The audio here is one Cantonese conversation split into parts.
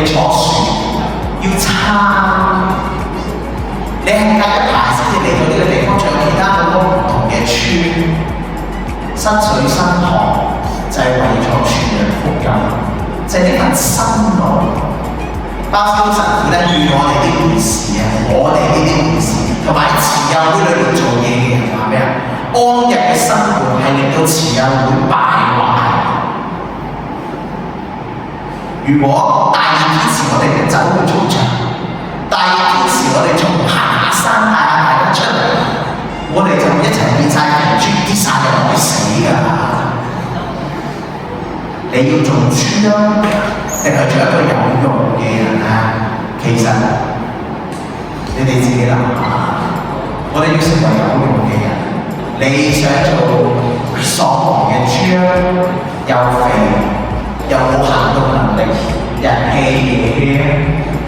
哋坐船要撐，你係隔一排先至嚟到呢個地方，仲有其他好多唔同嘅村，身水身汗，就係為咗傳揚福音，就係呢份辛勞。包修神父咧，與我哋呢回事啊，我哋呢啲回事，同埋喺慈幼會裏邊做嘢嘅人話咩啊？安逸嘅生活係令到慈幼會敗壞。如果大熱天時我哋唔走去操場，大熱天時我哋仲行下山帶下大家出嚟，我哋就一齊變晒肥豬跌晒落去死㗎。你要做豬啊，定係做一個有用嘅人啊？其實你哋自己諗下，我哋要成為有用嘅人。你想做喪亡嘅豬啊，又肥又冇行動能力，人氣嘢嘅，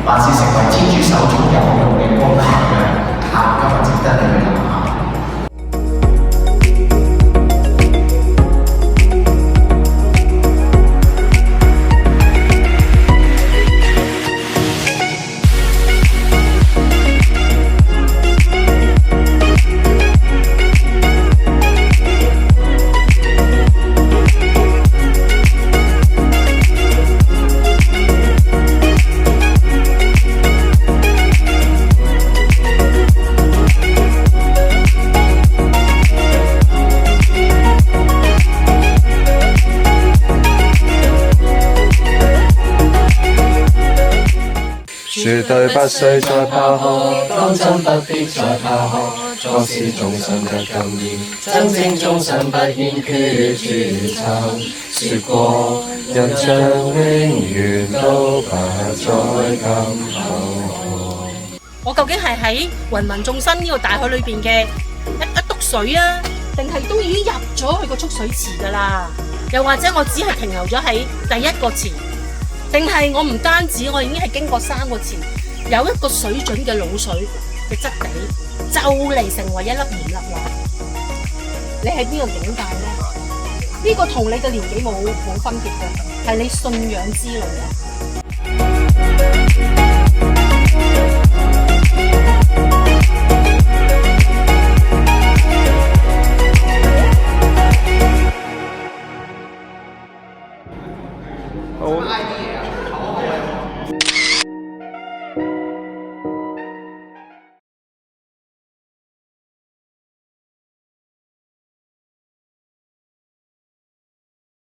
還是成為天主手中有用嘅工具啊？今日值得你去諗下。絕對不需再拋開，當真不必再拋開，作是眾生的根源，真正眾生不欠缺主撐，說過人像永遠都不再更好。我究竟係喺芸芸眾生呢個大海裏邊嘅一篤水啊，定係都已經入咗去個蓄水池㗎啦？又或者我只係停留咗喺第一個池？定係我唔單止，我已經係經過3個池，有一個水準嘅鹵水嘅質地，就嚟成為一粒鹽粒啦。你喺邊個境界呢？呢個同你嘅年紀冇分別嘅，係你信仰之類嘅。